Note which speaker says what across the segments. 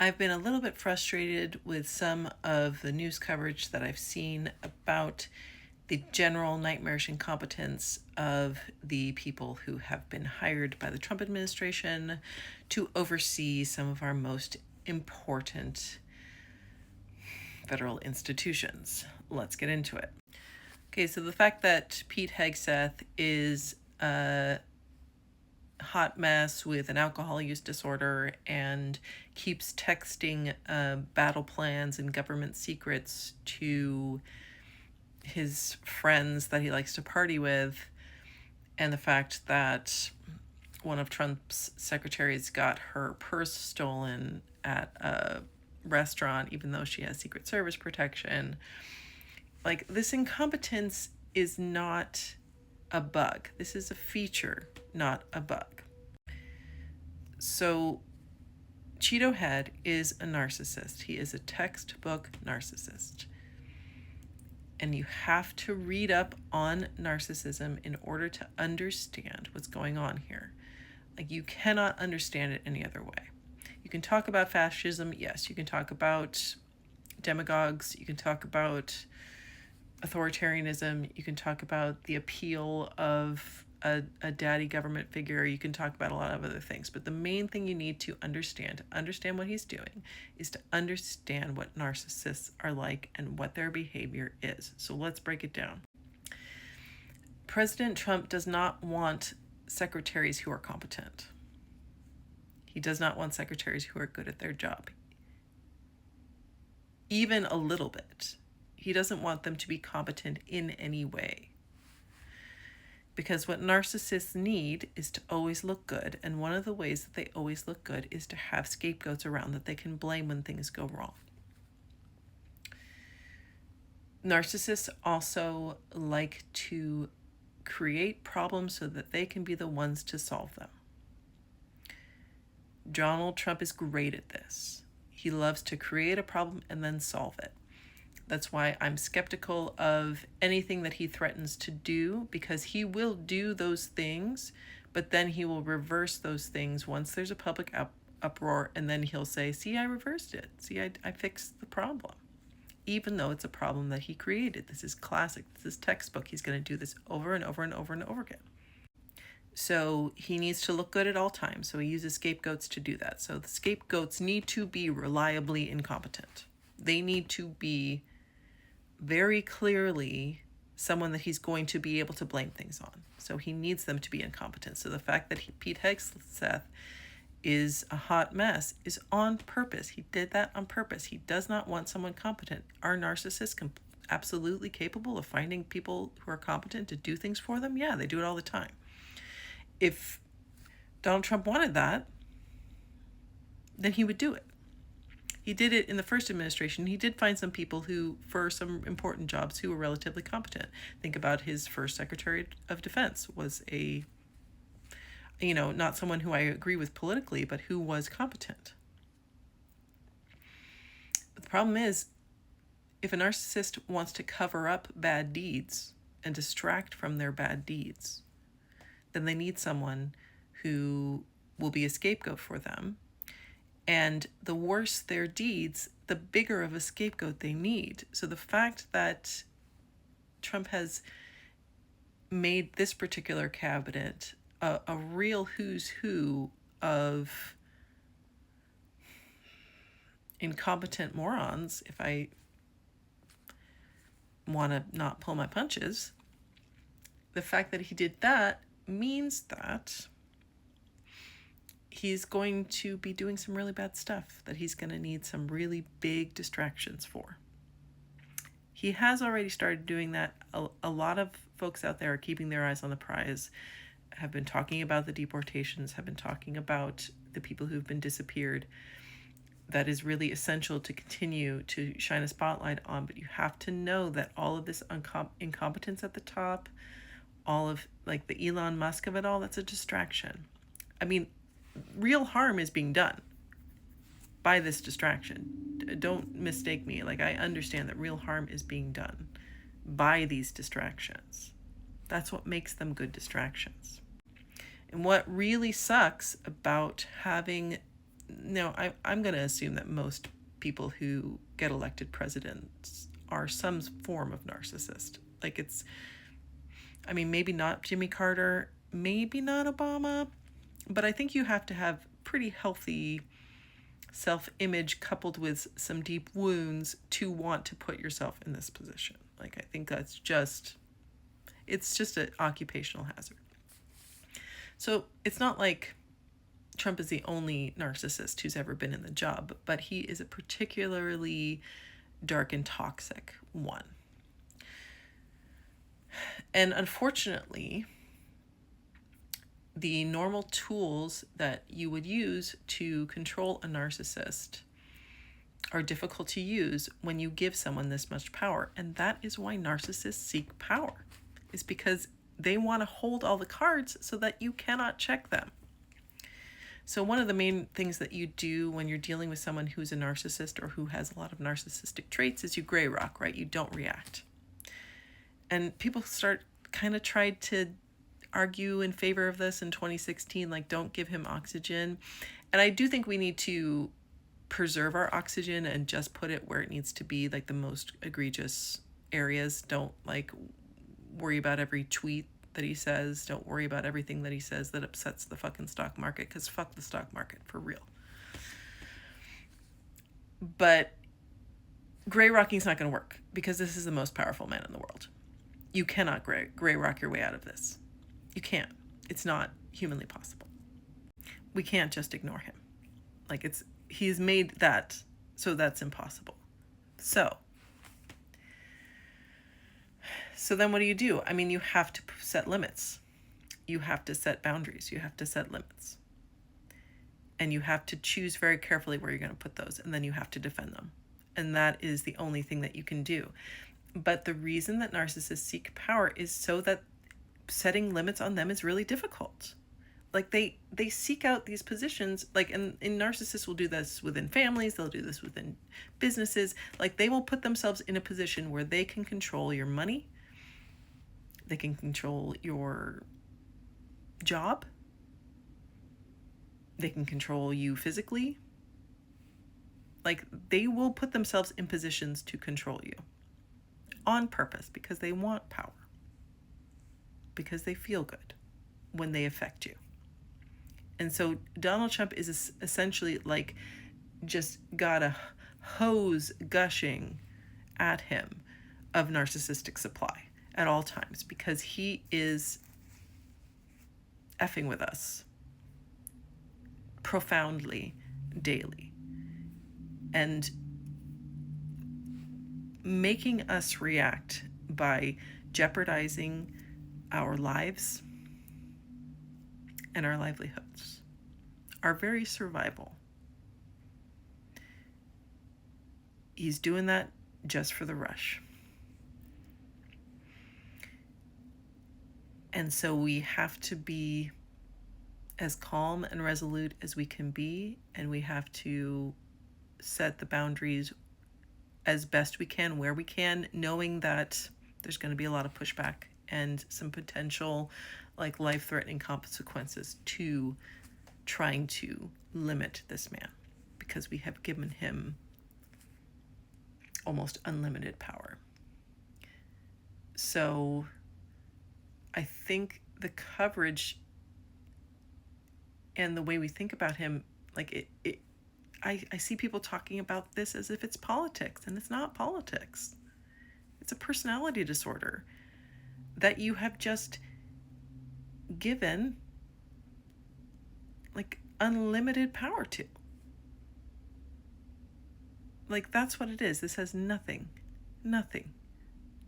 Speaker 1: I've been a little bit frustrated with some of the news coverage that I've seen about the general nightmarish incompetence of the people who have been hired by the Trump administration to oversee some of our most important federal institutions. Let's get into it. Okay, so the fact that Pete Hegseth is a hot mess with an alcohol use disorder and keeps texting battle plans and government secrets to his friends that he likes to party with, and the fact that one of Trump's secretaries got her purse stolen at a restaurant even though she has Secret Service protection. Like, this incompetence is not a bug. This is a feature, not a bug. So Cheeto Head is a narcissist. He is a textbook narcissist. And you have to read up on narcissism in order to understand what's going on here. Like, you cannot understand it any other way. You can talk about fascism, yes. You can talk about demagogues. You can talk about authoritarianism. You can talk about the appeal of a daddy government figure. You can talk about a lot of other things. But the main thing you need to understand what he's doing, is to understand what narcissists are like and what their behavior is. So let's break it down. President Trump does not want secretaries who are competent. He does not want secretaries who are good at their job, even a little bit. He doesn't want them to be competent in any way. Because what narcissists need is to always look good. And one of the ways that they always look good is to have scapegoats around that they can blame when things go wrong. Narcissists also like to create problems so that they can be the ones to solve them. Donald Trump is great at this. He loves to create a problem and then solve it. That's why I'm skeptical of anything that he threatens to do, because he will do those things, but then he will reverse those things once there's a public uproar, and then he'll say, see, I reversed it. See, I fixed the problem. Even though it's a problem that he created. This is classic. This is textbook. He's going to do this over and over and over and over again. So he needs to look good at all times. So he uses scapegoats to do that. So the scapegoats need to be reliably incompetent. They need to be very clearly someone that he's going to be able to blame things on. So he needs them to be incompetent. So the fact that Pete Hegseth is a hot mess is on purpose. He did that on purpose. He does not want someone competent. Are narcissists absolutely capable of finding people who are competent to do things for them? Yeah, they do it all the time. If Donald Trump wanted that, then he would do it. He did it in the first administration. He did find some people who, for some important jobs, who were relatively competent. Think about his first Secretary of Defense was not someone who I agree with politically, but who was competent. But the problem is, if a narcissist wants to cover up bad deeds and distract from their bad deeds, then they need someone who will be a scapegoat for them. And the worse their deeds, the bigger of a scapegoat they need. So the fact that Trump has made this particular cabinet a real who's who of incompetent morons, if I want to not pull my punches, the fact that he did that means that he's going to be doing some really bad stuff that he's going to need some really big distractions for. He has already started doing that. A lot of folks out there are keeping their eyes on the prize, have been talking about the deportations, have been talking about the people who've been disappeared. That is really essential to continue to shine a spotlight on. But you have to know that all of this incompetence at the top, all of like the Elon Musk of it all, that's a distraction. I mean, real harm is being done by this distraction. Don't mistake me. Like, I understand that real harm is being done by these distractions. That's what makes them good distractions. And what really sucks about having no, I'm going to assume that most people who get elected presidents are some form of narcissist. Like I mean, maybe not Jimmy Carter, maybe not Obama, but I think you have to have pretty healthy self-image coupled with some deep wounds to want to put yourself in this position. Like, I think it's just an occupational hazard. So it's not like Trump is the only narcissist who's ever been in the job, but he is a particularly dark and toxic one. And unfortunately, the normal tools that you would use to control a narcissist are difficult to use when you give someone this much power. And that is why narcissists seek power, is because they want to hold all the cards so that you cannot check them. So one of the main things that you do when you're dealing with someone who's a narcissist or who has a lot of narcissistic traits is you gray rock, right? You don't react. And people tried to argue in favor of this in 2016, like, don't give him oxygen. And I do think we need to preserve our oxygen and just put it where it needs to be, like the most egregious areas. Don't worry about every tweet that he says. Don't worry about everything that he says that upsets the fucking stock market, because fuck the stock market, for real. But gray rocking's not going to work, because this is the most powerful man in the world. You cannot gray rock your way out of this. You can't. It's not humanly possible. We can't just ignore him. He's made that, so that's impossible. So then what do? I mean, you have to set limits. You have to set boundaries. You have to set limits. And you have to choose very carefully where you're going to put those. And then you have to defend them. And that is the only thing that you can do. But the reason that narcissists seek power is so that setting limits on them is really difficult. Like, they seek out these positions, and narcissists will do this within families, they'll do this within businesses. Like, they will put themselves in a position where they can control your money, they can control your job, they can control you physically. Like, they will put themselves in positions to control you on purpose, because they want power, because they feel good when they affect you. And so Donald Trump is essentially just got a hose gushing at him of narcissistic supply at all times, because he is effing with us profoundly daily and making us react by jeopardizing our lives and our livelihoods, our very survival. He's doing that just for the rush. And so we have to be as calm and resolute as we can be, and we have to set the boundaries as best we can, where we can, knowing that there's going to be a lot of pushback and some potential life-threatening consequences to trying to limit this man, because we have given him almost unlimited power. So I think the coverage and the way we think about him, I see people talking about this as if it's politics, and it's not politics. It's a personality disorder that you have just given unlimited power to. That's what it is. This has nothing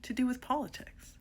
Speaker 1: to do with politics.